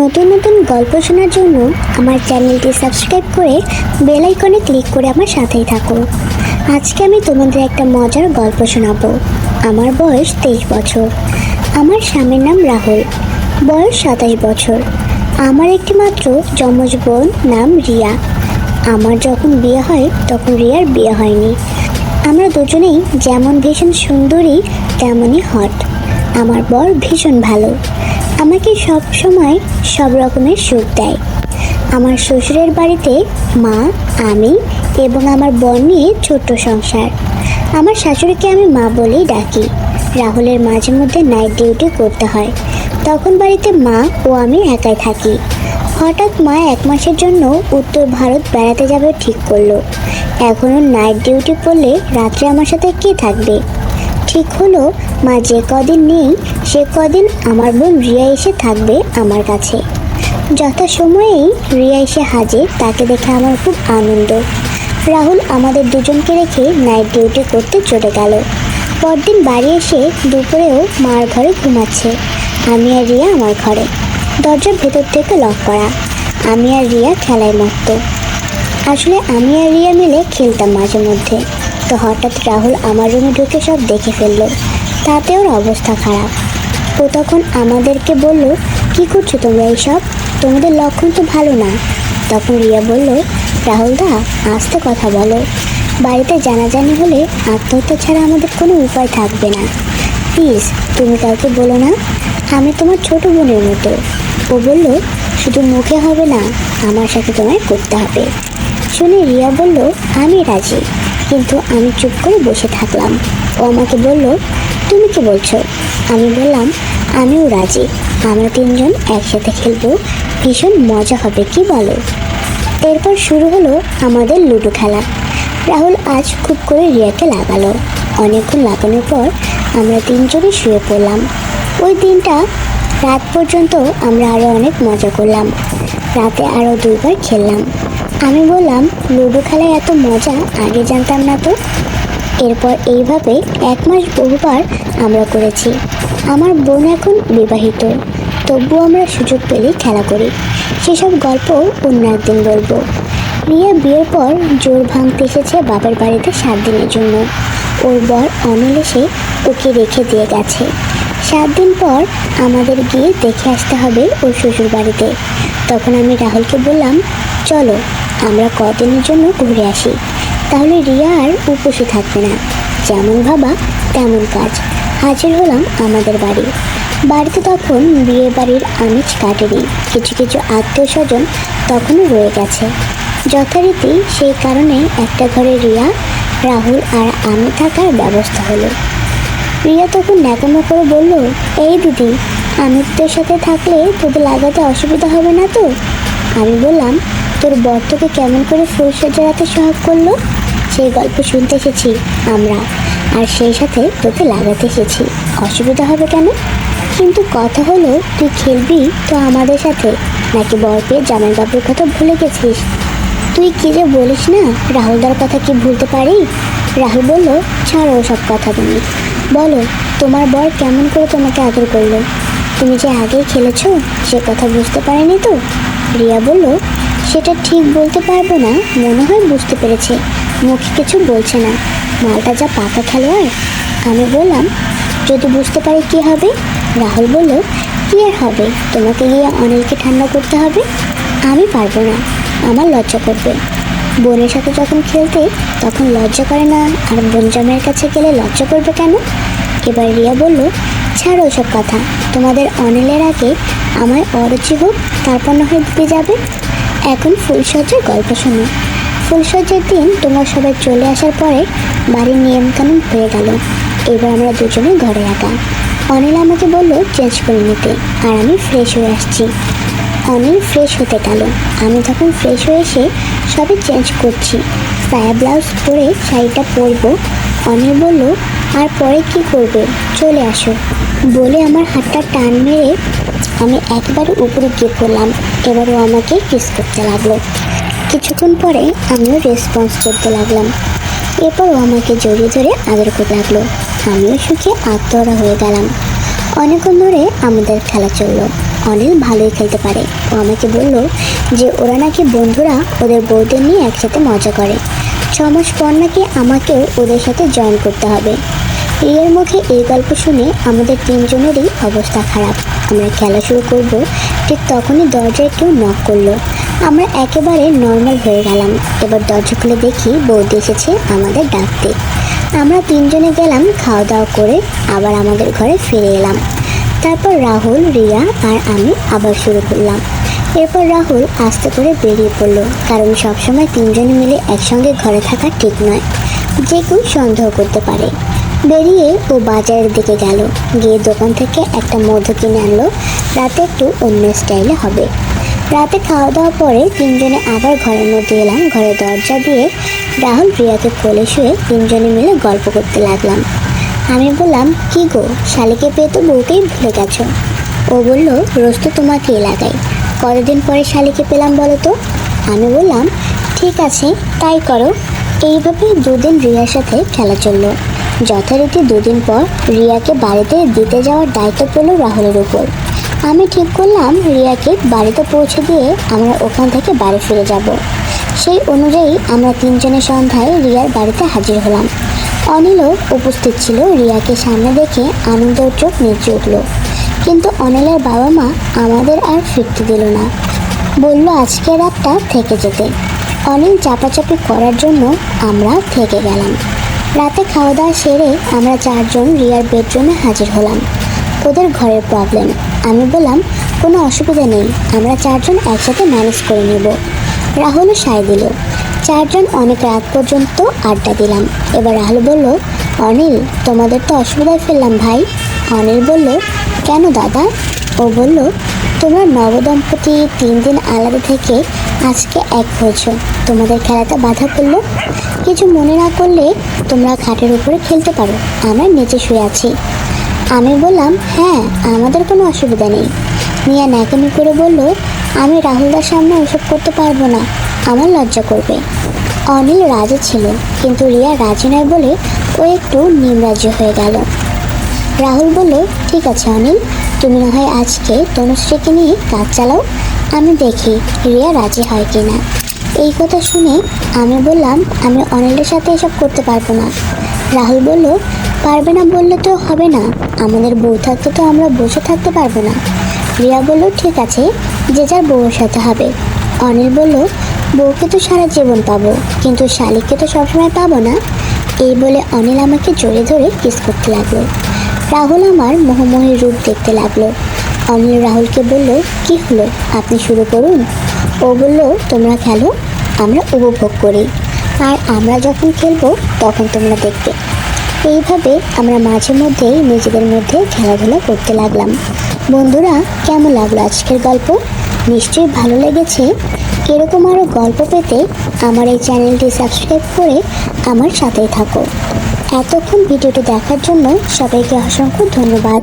নতুন নতুন গল্প শোনার জন্য আমার চ্যানেলটি সাবস্ক্রাইব করে বেল আইকনে ক্লিক করে আমার সাথেই থাকো। আজকে আমি তোমাদের একটা মজার গল্প শোনাবো। আমার বয়স 23 বছর। আমার স্বামীর নাম রাহুল, বয়স 27 বছর। আমার একটি মাত্র যমজ বোন নাম রিয়া। আমার যখন বিয়ে হয় তখন রিয়ার বিয়ে হয়নি। আমরা দুজনেই যেমন ভীষণ সুন্দরী তেমনই হট। আমার বর ভীষণ ভালো, আমাকে সব সময় সব রকমের সুখ দেয়। আমার শ্বশুরের বাড়িতে মা, আমি এবং আমার বোন নিয়ে ছোট্ট সংসার। আমার শাশুড়িকে আমি মা বলেই ডাকি। রাহুলের মাঝে মধ্যে নাইট ডিউটি করতে হয়, তখন বাড়িতে মা ও আমি একাই থাকি। হঠাৎ মা 1 মাসের জন্য উত্তর ভারত বেড়াতে যাবে ঠিক করলো। এখনও নাইট ডিউটি পড়লে রাত্রে আমার সাথে কে থাকবে? ঠিক হলো মা যে কদিন নেই সে কদিন আমার বোন রিয়া এসে থাকবে আমার কাছে। যথাসময়েই রিয়া এসে হাজির, তাকে দেখে আমার খুব আনন্দ। রাহুল আমাদের দুজনকে রেখে নাইট ডিউটি করতে চলে গেল। পরদিন বাড়ি এসে দুপুরেও মার ঘরে ঘুমাচ্ছে, আমি আর রিয়া আমার ঘরে। দরজার ভেতর থেকে লক করা। আমি আর রিয়া খেলায় মত্ত। আসলে আমি আর রিয়া মিলে খেলতাম মাঝে মধ্যে। তো হঠাৎ রাহুল আমার রুমে ঢুকে সব দেখে ফেললো, তাতে ওর অবস্থা খারাপ। ও তখন আমাদেরকে বলল, কি করছো তোমরা এইসব? তোমাদের লক্ষণ তো ভালো না। তখন রিয়া বলল, রাহুল দা আস্তে কথা বলো, বাড়িতে জানাজানি হলে আত্মহত্যা ছাড়া আমাদের কোনো উপায় থাকবে না। প্লিজ তুমি কাউকে বলো না, আমি তোমার ছোট বোনের মতো। ও বলল, শুধু মুখে হবে না, আমার সাথে তোমায় করতে হবে। শুনে রিয়া বলল, আমি রাজি। কিন্তু আমি চুপ করে বসে থাকলাম। ও আমাকে বলল, তুমি কি বলছো? আমি বললাম, আমিও রাজি। আমরা 3 জন একসাথে খেলবো, ভীষণ মজা হবে, কি বলো? এরপর শুরু হলো আমাদের লুডো খেলা। রাহুল আজ খুব করে রিয়াকে লাগালো। অনেকক্ষণ লাগানোর পর আমরা 3 জনই শুয়ে পড়লাম। ওই দিনটা রাত পর্যন্ত আমরা আরও অনেক মজা করলাম। রাতে আরও 2 বার খেললাম। আমি বললাম, লুডো খেলায় এত মজা আগে জানতাম না তো। এরপর এইভাবে 1 মাস বহুবার আমরা করেছি। আমার বোন এখন বিবাহিত, তবুও আমরা সুযোগ পেলেই খেলা করি। সেসব গল্প অন্য একদিন বলবো। রিয়া বিয়ের পর জোর ভাঙতে এসেছে বাবার বাড়িতে 7 দিনের জন্য। ওর বর অনিল এসে ওকে রেখে দিয়ে গেছে। 7 দিন পর আমাদের গিয়ে দেখে আসতে হবে ওর শ্বশুর বাড়িতে। তখন আমি রাহুলকে বললাম, চলো আমরা কদিনের জন্য ঘুরে আসি, তাহলে রিয়া আর উপসে থাকবে না। যেমন ভাবা তেমন কাজ। হাজির হলাম আমাদের বাড়িতে তখন বিয়ে বাড়ির আমেজ কাটেনি। কিছু কিছু আত্মীয় স্বজন তখনও রয়ে গেছে। যথারীতি সেই কারণে একটা ঘরে রিয়া, রাহুল আর আমি থাকার ব্যবস্থা হলো। রিয়া তখন ন্যাকামো করে বলল, এই দিদি, আমি তোর সাথে থাকলে তোদের লাগাতে অসুবিধা হবে না তো? আমি বললাম, তোর বর তোকে কেমন করে ফুলসজ্জা রাতে সোহাগ করলো সেই গল্প শুনতে এসেছি আমরা, আর সেই সাথে তোকে লাগাতে এসেছি, অসুবিধা হবে কেন? কিন্তু কথা হলো, তুই খেলবি তো আমাদের সাথে, নাকি বর পেয়ে জামাইবাবুর কথা ভুলে গেছিস? তুই কি যে বলিস না, রাহুলদার কথা কি ভুলতে পারি? রাহুল বলল, ছাড়ো সব কথা, তুমি বলো তোমার বর কেমন করে তোমাকে আদর করলো? তুমি যে আগেই খেলেছো সে কথা বুঝতে পারেনি তো? রিয়া বলল, সেটা ঠিক বলতে পারবো না, মনে হয় বুঝতে পেরেছে, মুখে কিছু বলছে না, মালটা যা পাকা খেলোয়াড়। আমি বললাম, যদি বুঝতে পারি কি হবে? রাহুল বলল, কি আর হবে, তোমাকে গিয়ে অনিলকে ঠান্ডা করতে হবে। আমি পারবো না, আমার লজ্জা করবে। বোনের সাথে যখন খেলতে তখন লজ্জা করে না, আর বোন জামাইয়ের কাছে গেলে লজ্জা করবে কেন? এবার রিয়া বলল, ছাড়ো ওসব কথা, তোমাদের অনিলের আগে আমায় অরুচি হোক, তারপর না হয় দিতে যাবে। এখন ফুলসজ্জার গল্প শোনো। ফুলসজ্জার দিন তোমরা সবাই চলে আসার পরে বাড়ির নিয়মকানুন হয়ে গেল। এবার আমরা দুজনে ঘরে একা। অনিল আমাকে বলল চেঞ্জ করে নিতে, আর আমি ফ্রেশ হয়ে আসছি। অনিল ফ্রেশ হতে গেল, আমি তখন ফ্রেশ হয়ে এসে সবে চেঞ্জ করছি, সায়া ব্লাউজ পরে শাড়িটা পরবো। অনিল বলল, আর পরে কি করবে, চলে আসো বলে আমার হাতটা টান মেরে আমি একবারে উপরে গিয়ে পড়লাম। এবার ও আমাকে কিস করতে লাগলো। কিছুক্ষণ পরে আমিও রেসপন্স করতে লাগলাম। এরপর ও আমাকে জড়িয়ে ধরে আদর করতে লাগলো। আমিও সুখে আত্মহারা হয়ে গেলাম। অনেকক্ষণ ধরে আমাদের খেলা চললো। অনিল ভালোই খেলতে পারে। ও আমাকে বলল যে ওরা নাকি বন্ধুরা ওদের বউদের নিয়ে একসাথে মজা করে। 6 মাস পর নাকি আমাকেও ওদের সাথে জয়েন করতে হবে। রিয়ার মুখে এই গল্প শুনে আমাদের তিনজনেরই অবস্থা খারাপ। আমরা খেলা শুরু করব, ঠিক তখনই দরজায় কেউ নক করলো। আমরা একেবারে নর্মাল হয়ে গেলাম। এবার দরজা খুলে দেখি বৌদি এসেছে আমাদের ডাকতে। আমরা তিনজনে গেলাম, খাওয়া দাওয়া করে আবার আমাদের ঘরে ফিরে এলাম। তারপর রাহুল, রিয়া আর আমি আবার শুরু করলাম। এরপর রাহুল আস্তে করে বেরিয়ে পড়লো, কারণ সবসময় তিনজনে মিলে একসঙ্গে ঘরে থাকা ঠিক নয়, যে কেউ সন্দেহ করতে পারে। বেরিয়ে ও বাজারের দিকে গেল, গিয়ে দোকান থেকে একটা মধু কিনে আনলো। রাতে একটু অন্য স্টাইলে হবে। রাতে খাওয়া দাওয়ার পরে তিনজনে আবার ঘরের মধ্যে এলাম। ঘরের দরজা দিয়ে রাহুল রিয়াকে কোলে শুয়ে তিনজনে মিলে গল্প করতে লাগলাম। আমি বললাম, কি গো, শালিকে পেয়ে তো বউকেই ভুলে গেছো। ও বলল, রোজ তো তোমাকেই লাগাই, কতদিন পরে শালিকে পেলাম বলো তো। আমি বললাম, ঠিক আছে তাই করো। এইভাবে দুদিন রিয়ার সাথে খেলা চললো। যথারীতি দুদিন পর রিয়াকে বাড়িতে দিতে যাওয়ার দায়িত্ব পড়ল রাহুলের উপর। আমি ঠিক করলাম রিয়াকে বাড়িতে পৌঁছে দিয়ে আমরা ওখান থেকে বাড়ি ফিরে যাব। সেই অনুযায়ী আমরা তিনজনের সন্ধ্যায় রিয়ার বাড়িতে হাজির হলাম। অনিলও উপস্থিত ছিল। রিয়াকে সামনে দেখে আনন্দের চোখ নেচে উঠল। কিন্তু অনিলের বাবা মা আমাদের আর ফিরতে দিল না, বলল আজকে রাতটা থেকে যেতে। অনিল চাপাচাপি করার জন্য আমরা থেকে গেলাম। রাতে খাওয়া দাওয়া সেরে আমরা চারজন রিয়ার বেডরুমে হাজির হলাম। ওদের ঘরের প্রবলেম। আমি বললাম, কোনো অসুবিধা নেই, আমরা চারজন একসাথে ম্যানেজ করে নেব। রাহুলও সায় দিল। চারজন অনেক রাত পর্যন্ত আড্ডা দিলাম। এবার রাহুল বলল, অনিল, তোমাদের তো অসুবিধায় ফেললাম ভাই। অনিল বলল, কেন দাদা? ও বলল, তোমরা নবদম্পতি 3 দিন আলাদা থেকে আজকে এক হয়েছ, তোমাদের খেলাতে বাধা পড়লো। কিছু মনে না করলে তোমরা খাটের উপরে খেলতে পারো, আমরা নিচে শুয়ে আছি। আমি বললাম, হ্যাঁ, আমাদের কোনো অসুবিধা নেই। মিয়া ন্যাকামি করে বলল, আমি রাহুলদার সামনে ওসব করতে পারবো না, আমার লজ্জা করবে। অনিল রাজি ছিল, কিন্তু রিয়া রাজি নয় বলে ও একটু নিমরাজি হয়ে গেল। রাহুল বলল, ঠিক আছে অনিল, তুমি না হয় আজকে তনুশ্রীকে নিয়ে কাজ চালাও, আমি দেখি রিয়া রাজি হয় কি না। এই কথা শুনে আমি বললাম, আমি অনিলের সাথে এসব করতে পারবো না। রাহুল বলল, পারবে না বললে তো হবে না, আমাদের বউ থাকতে তো আমরা বসে থাকতে পারবো না। রিয়া বলল, ঠিক আছে, যে যার বউয়ের সাথে হবে। অনিল বলল, বউকে তো সারা জীবন পাবো, কিন্তু শালিককে তো সবসময় পাবো না। এই বলে অনিল আমাকে জড়িয়ে ধরে কিস করতে লাগলো। রাহুল আমার মোহময়ী রূপ দেখতে লাগলো। অনিল রাহুলকে বলল, কি হলো, আপনি শুরু করুন। ও বলল, তোমরা খেলো, আমরা উপভোগ করি, আর আমরা যখন খেলবো তখন তোমরা দেখবে। এইভাবে আমরা মাঝে মধ্যেই নিজেদের মধ্যে খেলাধুলা করতে লাগলাম। বন্ধুরা, কেমন লাগলো আজকের গল্প? নিশ্চয়ই ভালো লেগেছে। এরকম আরও গল্প পেতে আমার এই চ্যানেলটি সাবস্ক্রাইব করে আমার সাথেই থাকো। এতক্ষণ ভিডিওটি দেখার জন্য সবাইকে অসংখ্য ধন্যবাদ।